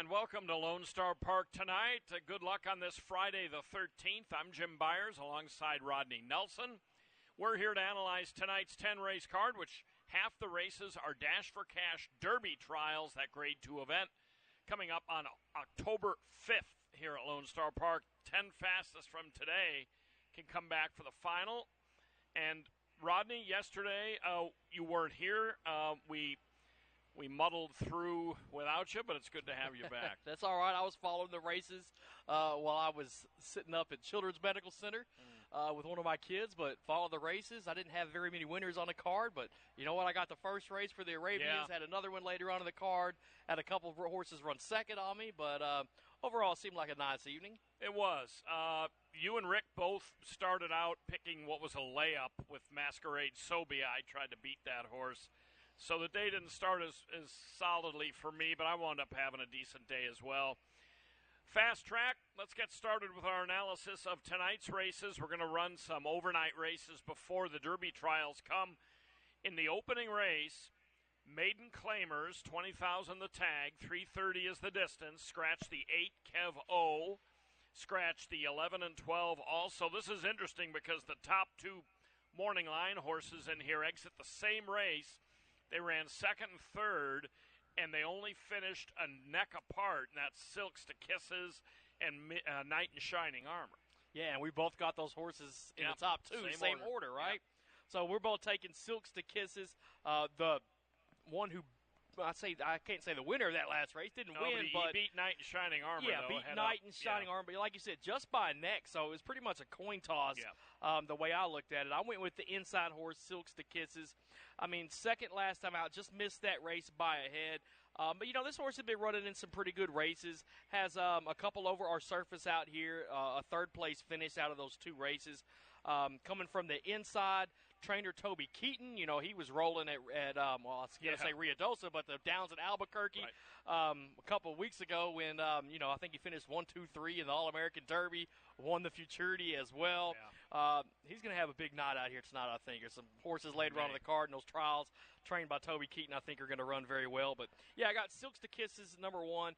And welcome to Lone Star Park tonight. Good luck on this Friday the 13th. I'm Jim Byers alongside Rodney Nelson. We're here to analyze tonight's 10-race card, which half the races are Dash for Cash Derby trials, that Grade 2 event, coming up on October 5th here at Lone Star Park. 10 fastest from today can come back for the final. And, Rodney, yesterday you weren't here. We muddled through without you, but it's good to have you back. That's all right. I was following the races while I was sitting up at Children's Medical Center with one of my kids, but followed the races. I didn't have very many winners on the card, but you know what? I got the first race for the Arabians, had another one later on in the card, had a couple of horses run second on me, but overall it seemed like a nice evening. It was. You and Rick both started out picking what was a layup with Masquerade Sobia. I tried to beat that horse. So the day didn't start as solidly for me, but I wound up having a decent day as well. Fast track, let's get started with our analysis of tonight's races. We're going to run some overnight races before the Derby trials come. In the opening race, Maiden Claimers, 20,000 the tag, 330 is the distance. Scratch the 8, Kev O. Scratch the 11 and 12 also. This is interesting because the top two morning line horses in here exit the same race. They ran second and third, and they only finished a neck apart, and that's Silks to Kisses and Knight in Shining Armor. Yeah, and we both got those horses in the top two, same order, right? Yep. So we're both taking Silks to Kisses. The one who I can't say the winner of that last race didn't win, he but beat Knight in Shining Armor. Yeah, beat Knight in Shining Armor, but like you said, just by a neck. So it was pretty much a coin toss. Yeah. The way I looked at it, I went with the inside horse, Silks to Kisses. I mean, second last time out, just missed that race by a head. But you know, this horse had been running in some pretty good races. Has a couple over our surface out here, a third place finish out of those two races. Coming from the inside, trainer Toby Keaton, you know, he was rolling at I was going to say Ruidoso, but the Downs at Albuquerque a couple of weeks ago when, I think he finished 1, 2, 3 in the All-American Derby, won the Futurity as well. Yeah. He's going to have a big night out here tonight, I think. There's some horses later on in the card in those trials trained by Toby Keaton I think are going to run very well. But, yeah, I got Silks to Kisses, number 1.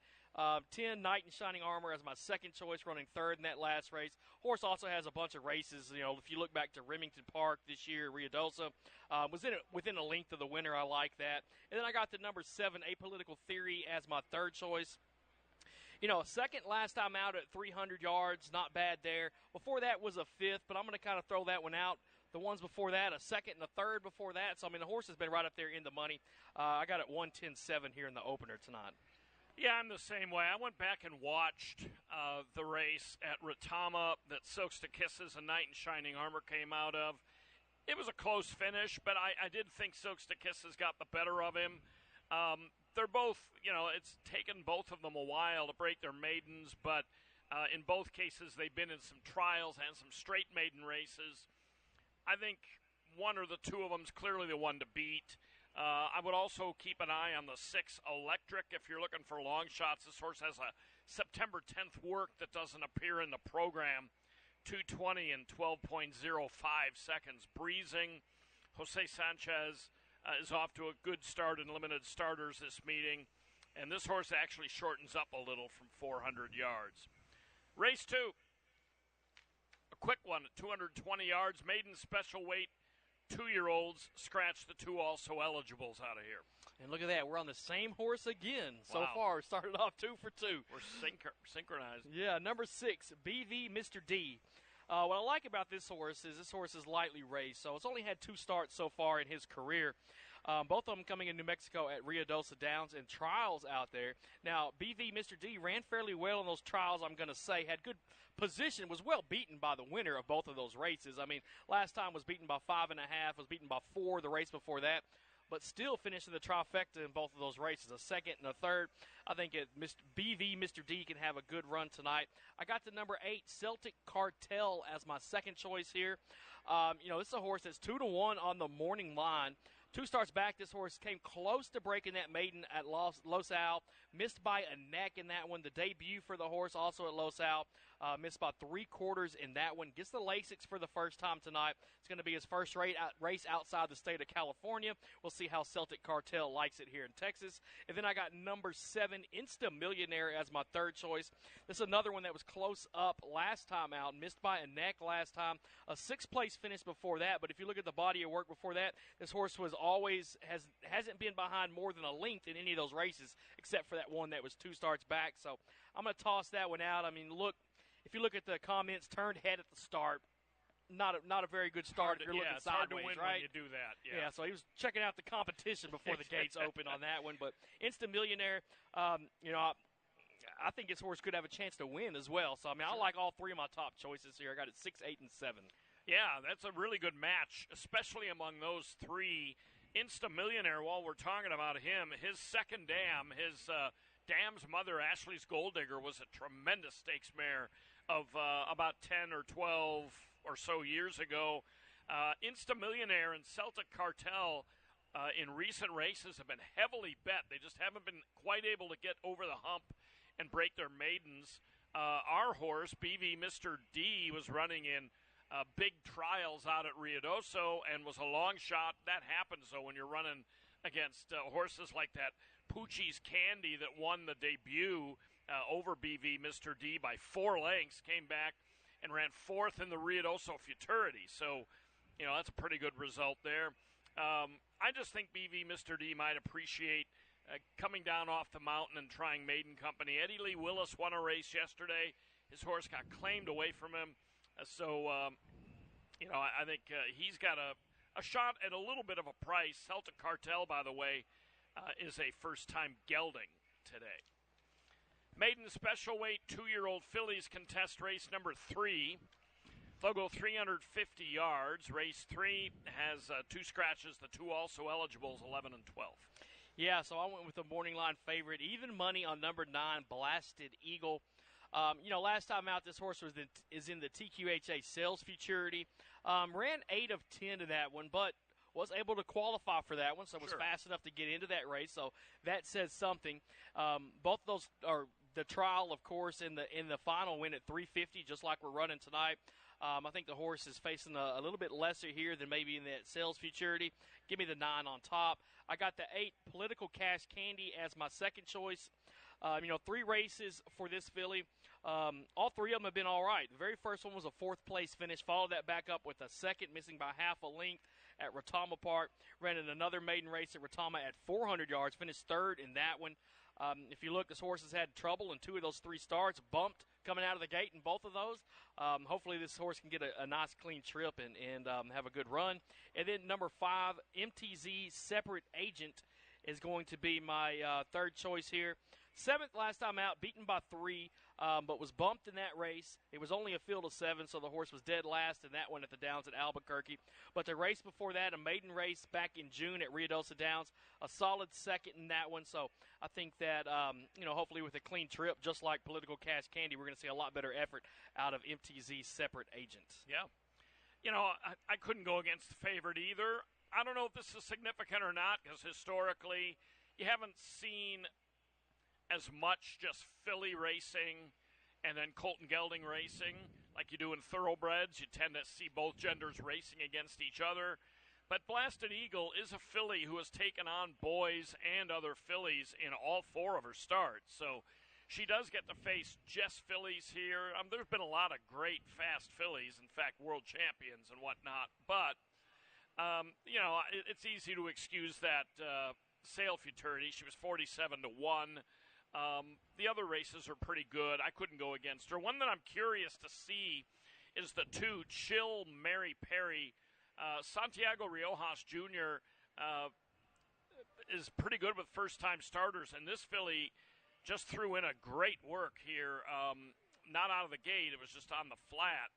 10, Knight in Shining Armor as my second choice, running third in that last race. Horse also has a bunch of races. You know, if you look back to Remington Park this year, Ruidoso was within a length of the winner. I like that. And then I got the number 7, Apolitical Theory, as my third choice. You know, second last time out at 300 yards, not bad there. Before that was a fifth, but I'm going to kind of throw that one out. The ones before that, a second and a third before that. So, I mean, the horse has been right up there in the money. I got it 110.7 here in the opener tonight. Yeah, I'm the same way. I went back and watched the race at Retama that Silks to Kisses and Knight in Shining Armor came out of. It was a close finish, but I did think Silks to Kisses got the better of him. They're both, it's taken both of them a while to break their maidens, but in both cases they've been in some trials and some straight maiden races. I think one or the two of them is clearly the one to beat. I would also keep an eye on the 6 Electric if you're looking for long shots. This horse has a September 10th work that doesn't appear in the program. 2:20 and 12.05 seconds. Breezing. Jose Sanchez is off to a good start in limited starters this meeting. And this horse actually shortens up a little from 400 yards. Race 2. A quick one at 220 yards. Maiden special weight. 2-year-olds. Scratch the 2 also eligibles out of here. And look at that. We're on the same horse again so far. Started off 2 for 2. We're synchronized. Yeah, number 6, BV Mr. D. What I like about this horse is lightly raced. So it's only had 2 starts so far in his career. Both of them coming in New Mexico at Ruidoso Downs and trials out there. Now, BV Mr. D ran fairly well in those trials, I'm going to say. Had good position, was well beaten by the winner of both of those races. I mean, last time was beaten by 5.5, was beaten by 4 the race before that. But still finishing the trifecta in both of those races, a second and a third. I think BV Mr. D can have a good run tonight. I got the number 8, Celtic Cartel, as my second choice here. This is a horse that's 2-1 on the morning line. 2 starts back, this horse came close to breaking that maiden at Los Al. Missed by a neck in that one. The debut for the horse also at Los Al. Missed by 3/4 in that one. Gets the Lasix for the first time tonight. It's going to be his first race outside the state of California. We'll see how Celtic Cartel likes it here in Texas. And then I got number 7, Insta Millionaire, as my third choice. This is another one that was close up last time out. Missed by a neck last time. A 6th-place finish before that. But if you look at the body of work before that, this horse was always hasn't been behind more than a length in any of those races, except for that one that was 2 starts back. So I'm going to toss that one out. I mean, look, if you look at the comments, turned head at the start. Not a very good start if you're looking it's hard sideways, to win right? when you do that. Yeah, so he was checking out the competition before the gates open on that one. But Instant Millionaire, I think this horse could have a chance to win as well. So, I mean, I like all 3 of my top choices here. I got it 6, 8, and 7. Yeah, that's a really good match, especially among those 3. Insta Millionaire, while we're talking about him, his second dam, his dam's mother, Ashley's Gold Digger, was a tremendous stakes mare of about 10 or 12 or so years ago. Insta Millionaire and Celtic Cartel in recent races have been heavily bet. They just haven't been quite able to get over the hump and break their maidens. Our horse, BV Mr. D, was running in big trials out at Ruidoso and was a long shot. That happens, though, when you're running against horses like that. Poochie's Candy that won the debut over BV Mr. D by 4 lengths, came back and ran 4th in the Ruidoso Futurity. So, that's a pretty good result there. I just think BV Mr. D might appreciate coming down off the mountain and trying maiden company. Eddie Lee Willis won a race yesterday. His horse got claimed away from him. I think he's got a shot at a little bit of a price. Celtic Cartel, by the way, is a first-time gelding today. Maiden special weight 2-year-old fillies contest race number 3. They'll go 350 yards. Race 3 has 2 scratches. The 2 also eligibles, 11 and 12. Yeah, so I went with the morning line favorite. Even money on number 9, Blasted Eagle. Last time out, this horse is in the TQHA Sales Futurity. Ran 8 of 10 to that one, but was able to qualify for that one, so was fast enough to get into that race. So that says something. Both of those are the trial, of course, in the final win at 350, just like we're running tonight. I think the horse is facing a little bit lesser here than maybe in that Sales Futurity. Give me the 9 on top. I got the 8 Political Cash Candy as my second choice. 3 races for this filly. All 3 of them have been all right. The very first one was a 4th-place finish. Followed that back up with a second, missing by half a length at Retama Park. Ran in another maiden race at Retama at 400 yards. Finished 3rd in that one. If you look, this horse has had trouble in 2 of those 3 starts. Bumped coming out of the gate in both of those. Hopefully this horse can get a nice, clean trip and have a good run. And then number 5, MTZ Separate Agent is going to be my 3rd choice here. 7th last time out, beaten by 3, but was bumped in that race. It was only a field of 7, so the horse was dead last in that one at the Downs at Albuquerque. But the race before that, a maiden race back in June at Ruidoso Downs, a solid 2nd in that one. So I think that, hopefully with a clean trip, just like Political Cash Candy, we're going to see a lot better effort out of MTZ Separate Agent. Yeah. I couldn't go against the favorite either. I don't know if this is significant or not, because historically you haven't seen as much just filly racing and then Colton Gelding racing like you do in thoroughbreds. You tend to see both genders racing against each other. But Blasted Eagle is a filly who has taken on boys and other fillies in all 4 of her starts. So she does get to face just fillies here. There's been a lot of great fast fillies, in fact, world champions and whatnot. But, it's easy to excuse that Sale Futurity. She was 47 to 1. The other races are pretty good. I couldn't go against her. One that I'm curious to see is the 2 Chill Mary Perry. Santiago Riojas Jr. Is pretty good with first-time starters, and this filly just threw in a great work here. Not out of the gate. It was just on the flat.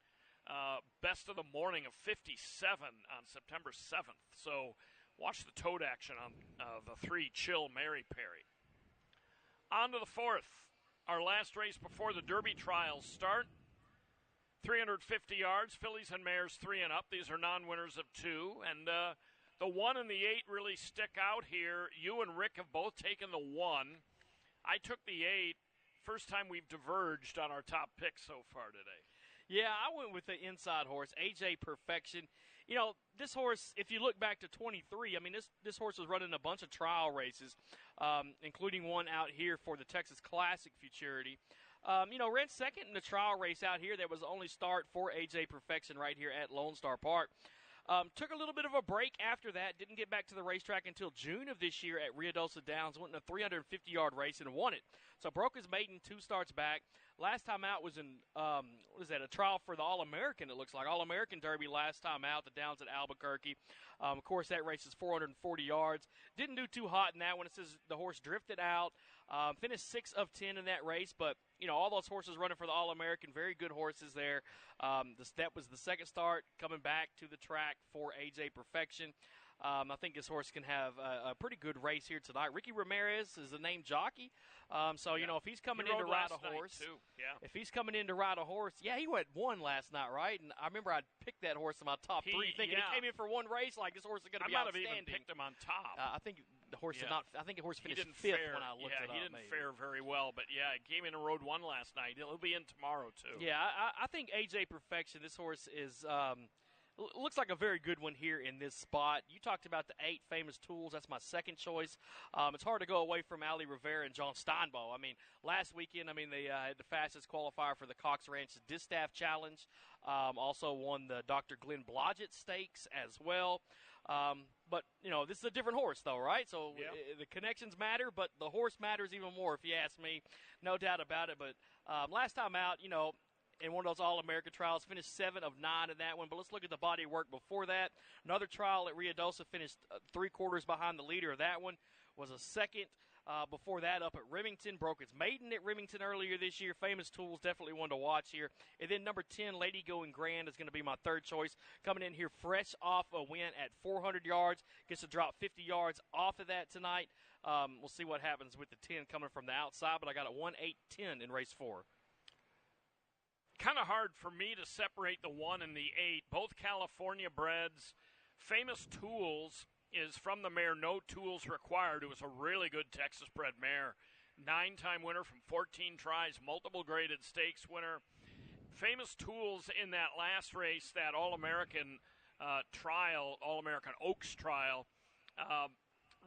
Best of the morning of 57 on September 7th. So watch the tote action on the 3 Chill Mary Perry. On to the 4th, our last race before the Derby trials start. 350 yards, fillies and mares 3 and up. These are non-winners of 2. And the 1 and the 8 really stick out here. You and Rick have both taken the 1. I took the 8. first time we've diverged on our top pick so far today. Yeah, I went with the inside horse, AJ Perfection. You know, this horse, if you look back to 23, I mean, this horse was running a bunch of trial races, including one out here for the Texas Classic Futurity. You know, ran second in the trial race out here. That was the only start for AJ Perfection right here at Lone Star Park. Took a little bit of a break after that. Didn't get back to the racetrack until June of this year at Ruidoso Downs. Went in a 350-yard race and won it. So broke his maiden 2 starts back. Last time out was in, a trial for the All-American, it looks like. All-American Derby last time out, the Downs at Albuquerque. Of course, that race is 440 yards. Didn't do too hot in that one. It says the horse drifted out. Finished 6 of 10 in that race, but, you know, all those horses running for the All-American, very good horses there. That was the second start coming back to the track for AJ Perfection. I think this horse can have a pretty good race here tonight. Ricky Ramirez is the name jockey. You know, if he's coming in to ride a horse, if he's coming in to ride a horse, he went 1 last night, right? And I remember I picked that horse in my top 3, thinking he came in for 1 race, like this horse is going to be outstanding. I might have even picked him on top. I think the horse did not. I think the horse finished 5th when I looked it up. He didn't fare very well, but he came in and rode 1 last night. He'll be in tomorrow too. Yeah, I think AJ Perfection. This horse is. Looks like a very good one here in this spot. You talked about the 8 famous tools. That's my second choice. It's hard to go away from Ali Rivera and John Steinbow. I mean, last weekend, they had the fastest qualifier for the Cox Ranch Distaff Challenge. Also won the Dr. Glenn Blodgett Stakes as well. But, you know, this is a different horse, though, right? So the connections matter, but the horse matters even more, if you ask me. No doubt about it. But last time out, you know, in one of those All-American trials, finished 7 of 9 in that one. But let's look at the body of work before that. Another trial at Ruidoso, finished 3/4 behind the leader of that one. Was a second before that up at Remington. Broke its maiden at Remington earlier this year. Famous Tools, definitely one to watch here. And then number 10, Lady Going Grand, is going to be my third choice. Coming in here fresh off a win at 400 yards. Gets to drop 50 yards off of that tonight. We'll see what happens with the 10 coming from the outside. But I got a 1-8-10 in race 4. Kind of hard for me to separate the 1 and the 8. Both California breds. Famous Tools is from the mare No Tools Required. It was a really good Texas bred mare. 9-time winner from 14 tries, multiple graded stakes winner. Famous Tools in that last race, that All-American trial, All-American Oaks trial,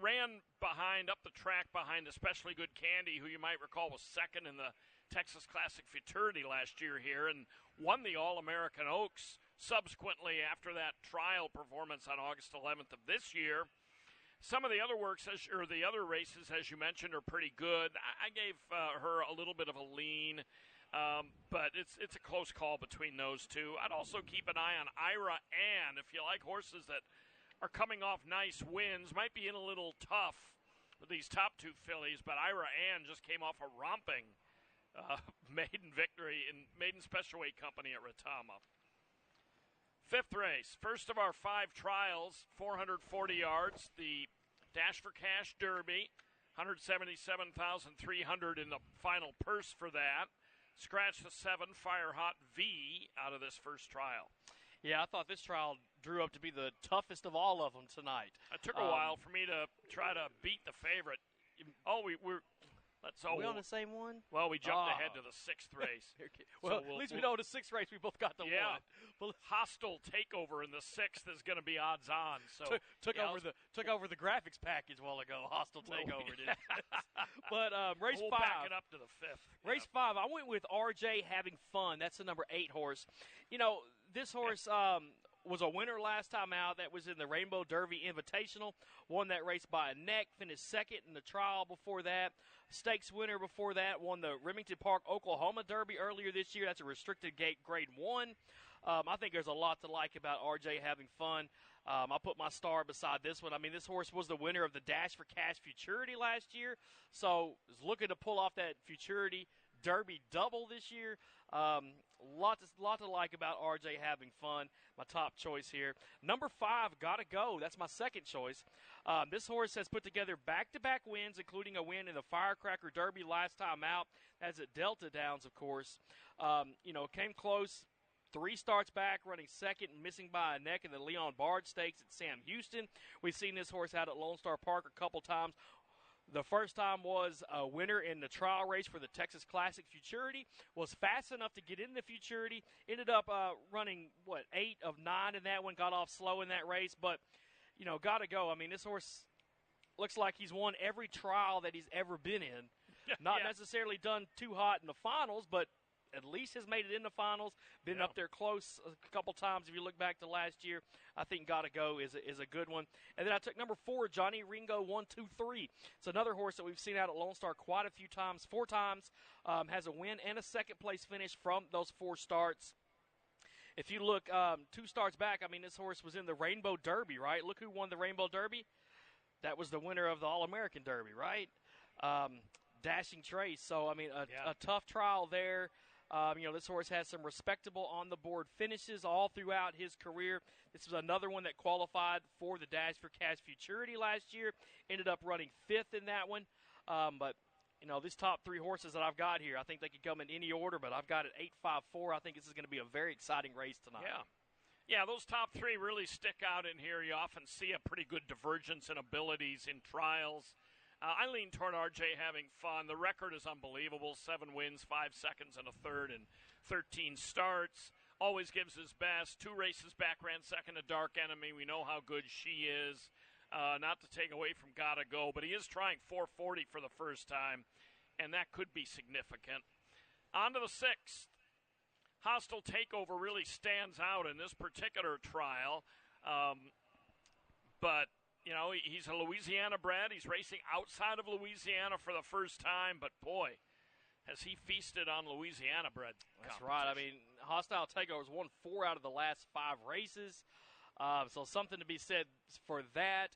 ran behind, up the track behind Especially Good Candy, who you might recall was second in the Texas Classic Futurity last year here, and won the All-American Oaks subsequently after that trial performance on August 11th of this year. Some of the other the other races, as you mentioned, are pretty good. I gave her a little bit of a lean, but it's a close call between those two. I'd also keep an eye on Ira Ann. If you like horses that are coming off nice wins, might be in a little tough with these top 2 fillies, but Ira Ann just came off a romping maiden victory in Maiden Special Weight Company at Retama. 5th race, first of our 5 trials, 440 yards, the Dash for Cash Derby, $177,300 in the final purse for that. Scratch the 7 Fire Hot V out of this first trial. Yeah, I thought this trial drew up to be the toughest of all of them tonight. It took a while for me to try to beat the favorite. Oh, Are we on the same one? Well, we jumped ahead to the 6th race. Well, at least we know the 6th race we both got the 1. Well, Hostile Takeover in the 6th is going to be odds on. So took over the graphics package a while ago. Hostile Takeover did. But race 5. We'll back it up to the 5th. Race 5. I went with RJ Having Fun. That's the number 8 horse. You know, this horse was a winner last time out. That was in the Rainbow Derby Invitational. Won that race by a neck. Finished second in the trial before that. Stakes winner before that. Won the Remington Park, Oklahoma Derby earlier this year. That's a restricted gate grade 1. I think there's a lot to like about RJ Having Fun. I put my star beside this one. I mean, this horse was the winner of the Dash for Cash Futurity last year. So is looking to pull off that Futurity Derby double this year. Lot to like about RJ Having Fun. My top choice here. Number 5, Gotta Go. That's my second choice. This horse has put together back-to-back wins, including a win in the Firecracker Derby last time out. That's at Delta Downs, of course. Came close. 3 starts back, running second and missing by a neck in the Leon Bard Stakes at Sam Houston. We've seen this horse out at Lone Star Park a couple times. The first time was a winner in the trial race for the Texas Classic Futurity. Was fast enough to get in the Futurity. Ended up running, 8 of 9 in that one. Got off slow in that race. But, got to go. I mean, this horse looks like he's won every trial that he's ever been in. Not necessarily done too hot in the finals, but at least has made it in the finals, been up there close a couple times. If you look back to last year, I think Gotta Go is a good one. And then I took number 4, Johnny Ringo 1, 2, 3. It's another horse that we've seen out at Lone Star quite a few times, 4 times, has a win and a second place finish from those 4 starts. If you look 2 starts back, I mean, this horse was in the Rainbow Derby, right? Look who won the Rainbow Derby. That was the winner of the All-American Derby, right? Dashing Trace. So, I mean, a tough trial there. This horse has some respectable on-the-board finishes all throughout his career. This was another one that qualified for the Dash for Cash Futurity last year. Ended up running 5th in that one. But these top 3 horses that I've got here, I think they could come in any order, but I've got it 8-5-4. I think this is going to be a very exciting race tonight. Yeah, those top 3 really stick out in here. You often see a pretty good divergence in abilities in trials. I lean toward RJ having fun. The record is unbelievable. 7 wins, 5 seconds, and a third, and 13 starts. Always gives his best. 2 races back, ran second to Dark Enemy. We know how good she is. Not to take away from Gotta Go, but he is trying 440 for the first time, and that could be significant. On to the 6th. Hostile Takeover really stands out in this particular trial, but he's a Louisiana bred. He's racing outside of Louisiana for the first time, but boy, has he feasted on Louisiana bred. That's right. I mean, Hostile Takeover's won 4 out of the last 5 races, so something to be said for that.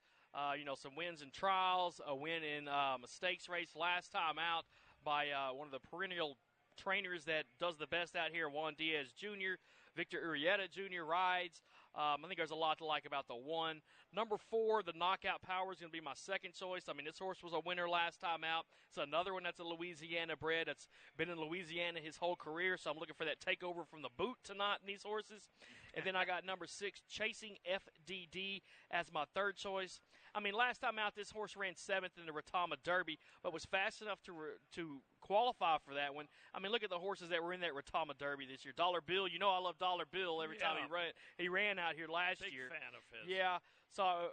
Some wins in trials, a win in a stakes race last time out by one of the perennial trainers that does the best out here, Juan Diaz Jr., Victor Urieta Jr. rides. I think there's a lot to like about the 1. Number 4, the Knockout Power is going to be my second choice. I mean, this horse was a winner last time out. It's another one that's a Louisiana bred that's been in Louisiana his whole career, so I'm looking for that takeover from the boot tonight in these horses. And then I got number 6, Chasing FDD, as my third choice. I mean, last time out, this horse ran 7th in the Retama Derby, but was fast enough to qualify for that one. I mean, look at the horses that were in that Retama Derby this year. Dollar Bill, I love Dollar Bill every time he ran out here last year. Big fan of his. Yeah. So,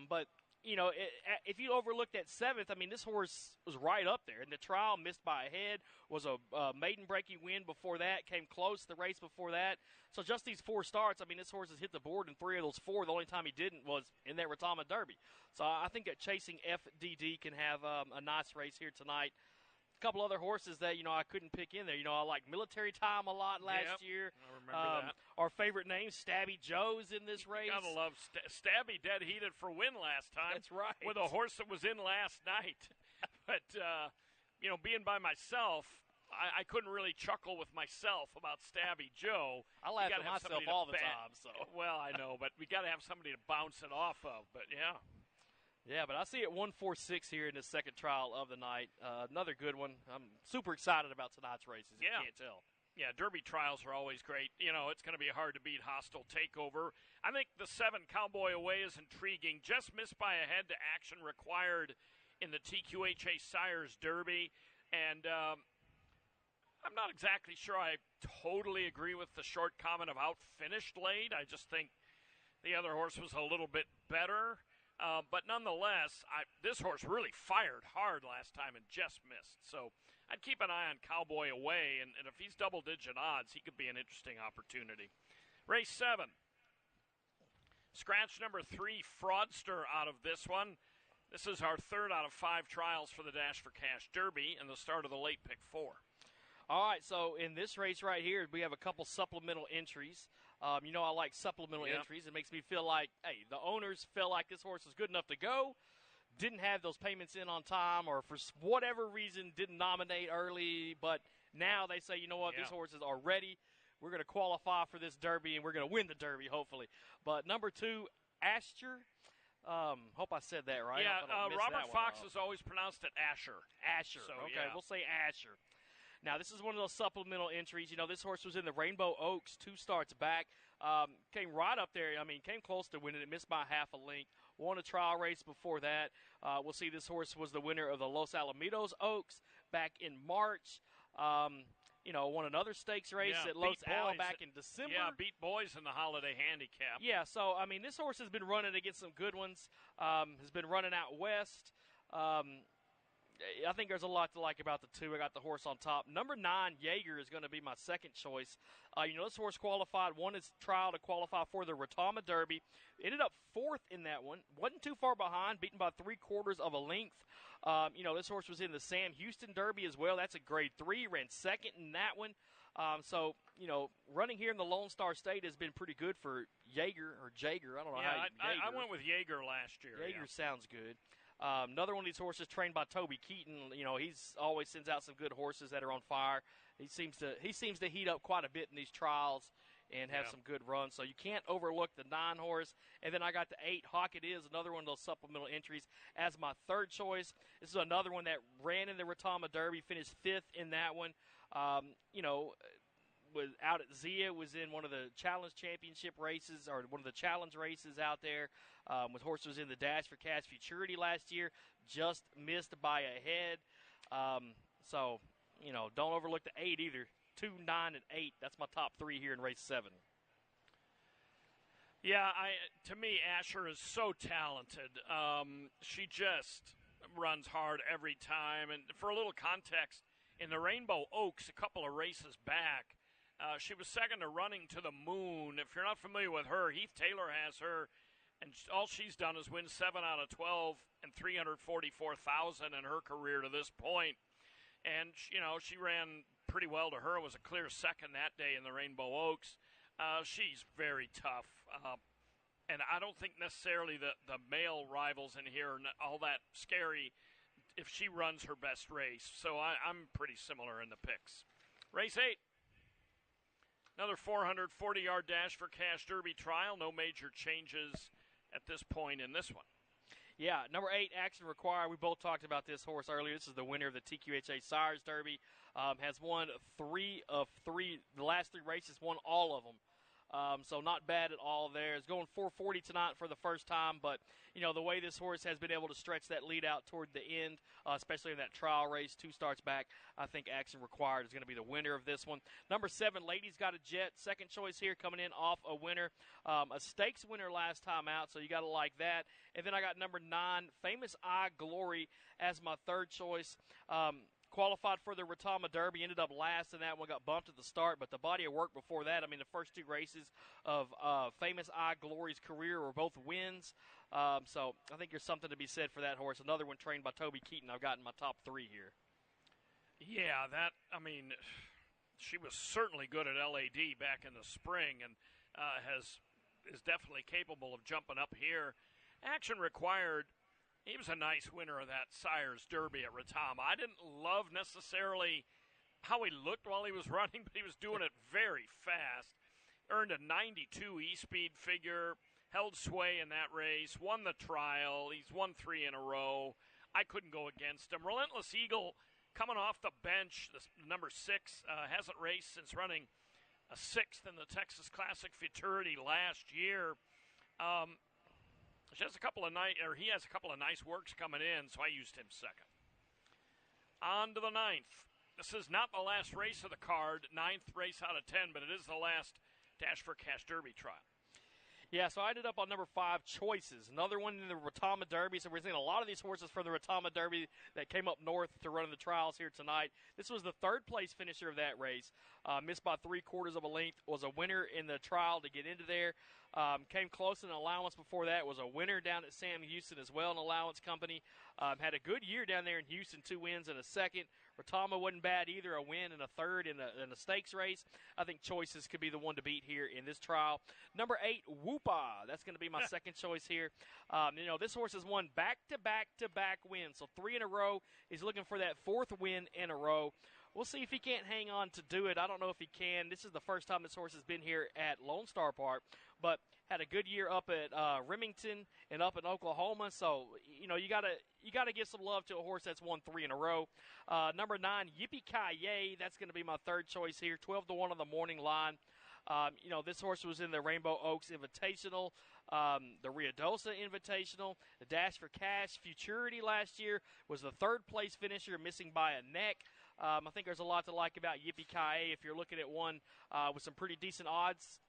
but if you overlook that 7th, I mean, this horse was right up there. In the trial, missed by a head, was a maiden breaking win before that, came close the race before that. So just these 4 starts, I mean, this horse has hit the board in 3 of those 4. The only time he didn't was in that Retama Derby. So I think that Chasing FDD can have a nice race here tonight. A couple other horses that, I couldn't pick in there. I like Military Time a lot last year. I remember that. Our favorite name, Stabby Joe's in this race. You gotta love Stabby dead heated for win last time. That's right. With a horse that was in last night. But, being by myself, I couldn't really chuckle with myself about Stabby Joe. I laugh at myself all the time. So. Well, I know, but we got to have somebody to bounce it off of. But, yeah. Yeah, but I see it 1-4-6 here in the second trial of the night. Another good one. I'm super excited about tonight's races. Yeah. You can't tell. Yeah, Derby trials are always great. It's going to be hard to beat Hostile Takeover. I think the 7 Cowboy Away is intriguing. Just missed by a head to action required in the TQHA Sires Derby. And I'm not exactly sure I totally agree with the short comment of out-finished late. I just think the other horse was a little bit better. But nonetheless, this horse really fired hard last time and just missed. So I'd keep an eye on Cowboy Away, and if he's double-digit odds, he could be an interesting opportunity. Race 7. Scratch number 3, Fraudster out of this one. This is our 3rd out of 5 trials for the Dash for Cash Derby and the start of the late pick 4. All right, so in this race right here, we have a couple supplemental entries. I like supplemental entries. It makes me feel like, hey, the owners felt like this horse was good enough to go, didn't have those payments in on time, or for whatever reason didn't nominate early, but now they say, these horses are ready. We're going to qualify for this Derby, and we're going to win the Derby, hopefully. But number 2, Asher. Hope I said that right. Yeah, Robert Fox has always pronounced it Asher. Asher. So, okay, we'll say Asher. Now, this is one of those supplemental entries. You know, this horse was in the Rainbow Oaks 2 starts back. Came right up there. I mean, came close to winning it. Missed by half a length. Won a trial race before that. We'll see this horse was the winner of the Los Alamitos Oaks back in March. You know, won another stakes race at Los Al back in December. Yeah, beat Boys in the Holiday Handicap. Yeah, so, I mean, this horse has been running against some good ones. Has been running out west. I think there's a lot to like about the two. I got the horse on top. Number 9, Jaeger, is going to be my second choice. You know, this horse qualified, won his trial to qualify for the Retama Derby. Ended up 4th in that one. Wasn't too far behind, beaten by 3/4 of a length. You know, this horse was in the Sam Houston Derby as well. That's a grade 3. Ran second in that one. So, you know, running here in the Lone Star State has been pretty good for Jaeger. I don't know how you I went with Jaeger last year. Jaeger sounds good. Another one of these horses trained by Toby Keaton. You know, he's always sends out some good horses that are on fire. He seems to heat up quite a bit in these trials and have some good runs. So you can't overlook the 9 horse. And then I got the 8, Hawk It Is, another one of those supplemental entries as my third choice. This is another one that ran in the Retama Derby, finished 5th in that one. You know, was out at Zia, was in one of the Challenge Championship races, or one of the Challenge races out there. With horses in the Dash for Cash Futurity last year, just missed by a head. So, you know, don't overlook the 8 either. 2, 9, and 8. That's my top 3 here in race 7. Yeah, to me, Asher is so talented. She just runs hard every time. And for a little context, in the Rainbow Oaks, a couple of races back, she was second to Running to the Moon. If you're not familiar with her, Heath Taylor has her, and all she's done is win 7 out of 12 and $344,000 in her career to this point. And, you know, she ran pretty well to her. It was a clear second that day in the Rainbow Oaks. She's very tough. And I don't think necessarily the male rivals in here are all that scary if she runs her best race. So I'm pretty similar in the picks. Race 8. Another 440-yard Dash for Cash Derby trial. No major changes at this point in this one. Yeah, number 8, Action Required. We both talked about this horse earlier. This is the winner of the TQHA Sires Derby. Has won 3 of 3. The last 3 races, won all of them. So not bad at all there. It's going 440 tonight for the first time, but, you know, the way this horse has been able to stretch that lead out toward the end, especially in that trial race, 2 starts back, I think Action Required is going to be the winner of this one. Number 7, Ladies Got a Jet. Second choice here, coming in off a winner. A stakes winner last time out, so you got to like that. And then I got number 9, Famous Eye Glory, as my third choice. Qualified for the Retama Derby, ended up last in that one, got bumped at the start, but the body of work before that, I mean, the first 2 races of Famous Eye Glory's career were both wins. So I think there's something to be said for that horse. Another one trained by Toby Keaton I've got in my top 3 here. Yeah, she was certainly good at LAD back in the spring and is definitely capable of jumping up here. Action Required. He was a nice winner of that Sires Derby at Retama. I didn't love necessarily how he looked while he was running, but he was doing it very fast. Earned a 92 E-speed figure, held sway in that race, won the trial. He's won 3 in a row. I couldn't go against him. Relentless Eagle, coming off the bench, number 6, hasn't raced since running a 6th in the Texas Classic Futurity last year. He has a couple of nice works coming in, so I used him second. On to the 9th. This is not the last race of the card, 9th race out of 10, but it is the last Dash for Cash Derby trial. Yeah, so I ended up on number 5, Choices. Another one in the Retama Derby. So we're seeing a lot of these horses from the Retama Derby that came up north to run in the trials here tonight. This was the 3rd place finisher of that race. Missed by 3/4 of a length. Was a winner in the trial to get into there. Came close in allowance before that. Was a winner down at Sam Houston as well in allowance company. Had a good year down there in Houston. 2 wins and a second. Retama wasn't bad either. A win and a third in a stakes race. I think Choices could be the one to beat here in this trial. Number 8, Whoopah. That's going to be my second choice here. You know, this horse has won back-to-back-to-back wins. So 3 in a row. He's looking for that 4th win in a row. We'll see if he can't hang on to do it. I don't know if he can. This is the first time this horse has been here at Lone Star Park, but had a good year up at Remington and up in Oklahoma. So, you gotta give some love to a horse that's won 3 in a row. Number 9, Yippee Ki-Yay. That's going to be my third choice here. 12-1 on the morning line. This horse was in the Rainbow Oaks Invitational, the Ruidoso Invitational, the Dash for Cash Futurity last year was the third place finisher, missing by a neck. I think there's a lot to like about Yippee Ki-Yay. If you're looking at one with some pretty decent odds,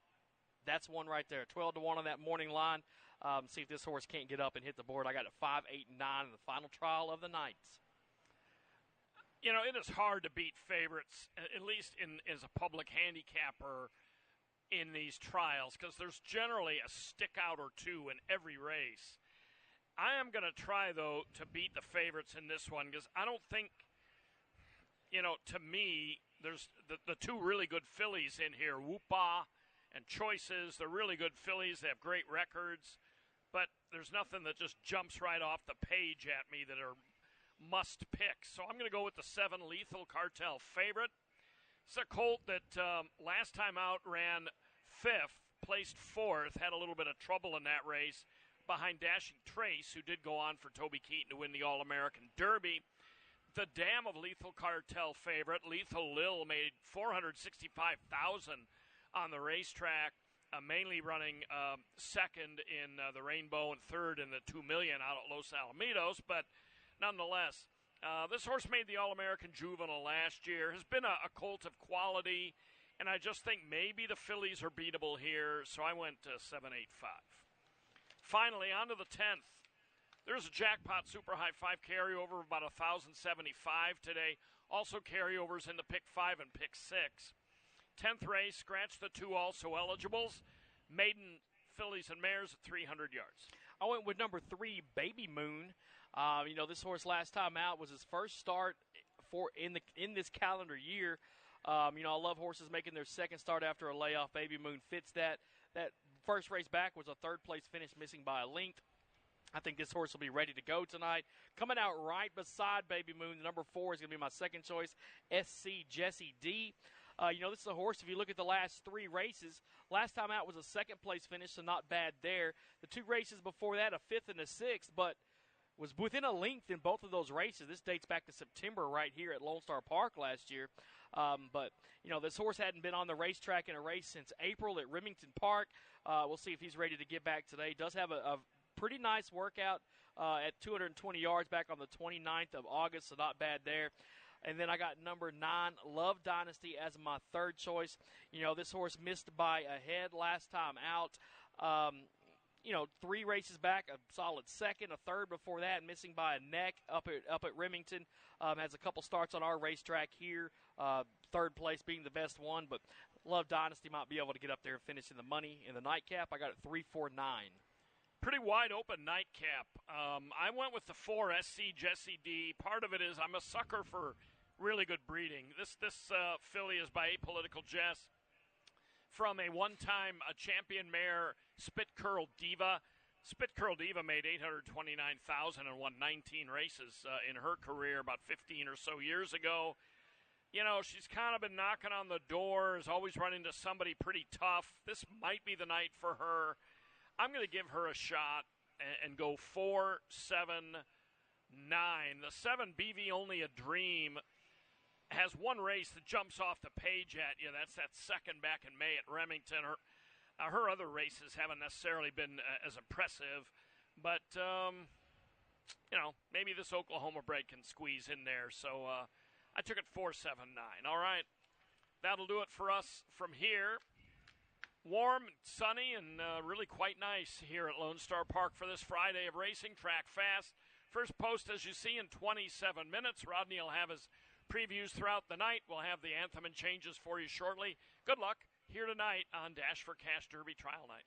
that's one right there. 12-1 on that morning line. See if this horse can't get up and hit the board. I got a 5, 8, and 9 in the final trial of the night. It is hard to beat favorites, at least as a public handicapper in these trials, because there's generally a stick out or two in every race. I am going to try, though, to beat the favorites in this one, because I don't think, to me, there's the two really good fillies in here, Whoopah and Choices. They're really good fillies. They have great records, but there's nothing that just jumps right off the page at me that are must pick. So I'm going to go with the 7 Lethal Cartel favorite. It's a colt that last time out ran 5th, placed 4th, had a little bit of trouble in that race behind Dashing Trace, who did go on for Toby Keaton to win the All-American Derby. The dam of Lethal Cartel favorite, Lethal Lil, made $465,000 on the racetrack, mainly running second in the Rainbow and third in the $2 million out at Los Alamitos. But nonetheless, this horse made the All-American Juvenile last year, has been a colt of quality, and I just think maybe the fillies are beatable here, so I went 7, 8, 5. Finally, on to the 10th. There's a jackpot super high 5 carryover of about 1,075 today. Also carryovers in the pick 5 and pick 6. 10th race, scratch the 2 also eligibles. Maiden fillies and mares at 300 yards. I went with number 3, Baby Moon. This horse last time out was his first start in this calendar year. I love horses making their second start after a layoff. Baby Moon fits that. That first race back was a third place finish, missing by a length. I think this horse will be ready to go tonight. Coming out right beside Baby Moon, the number 4 is going to be my second choice, SC Jesse D. This is a horse, if you look at the last 3 races, last time out was a second place finish, so not bad there. The 2 races before that, a 5th and a 6th, but was within a length in both of those races. This dates back to September right here at Lone Star Park last year. But this horse hadn't been on the racetrack in a race since April at Remington Park. We'll see if he's ready to get back today. Does have a pretty nice workout at 220 yards back on the 29th of August, so not bad there. And then I got number 9, Love Dynasty, as my third choice. This horse missed by a head last time out. 3 races back, a solid second, a third before that, missing by a neck up at Remington. Has a couple starts on our racetrack here. Third place being the best one, but Love Dynasty might be able to get up there and finish in the money in the nightcap. I got it 3-4-9. Pretty wide open nightcap. I went with the 4 SC Jesse D. Part of it is I'm a sucker for really good breeding. This filly is by Apolitical Jess from a one-time champion mare, Spit Curl Diva. Spit Curl Diva made $829,000 and won 19 races in her career about 15 or so years ago. She's kind of been knocking on the door, is always running to somebody pretty tough. This might be the night for her. I'm going to give her a shot and go 4, 7, 9. The 7, BV Only a Dream, has one race that jumps off the page at you. That's that second back in May at Remington. Her other races haven't necessarily been as impressive, but, maybe this Oklahoma break can squeeze in there. So I took it 4, 7, 9. All right, that'll do it for us from here. Warm, sunny, and really quite nice here at Lone Star Park for this Friday of racing. Track fast. First post, as you see, in 27 minutes. Rodney will have his previews throughout the night. We'll have the anthem and changes for you shortly. Good luck here tonight on Dash for Cash Derby Trial Night.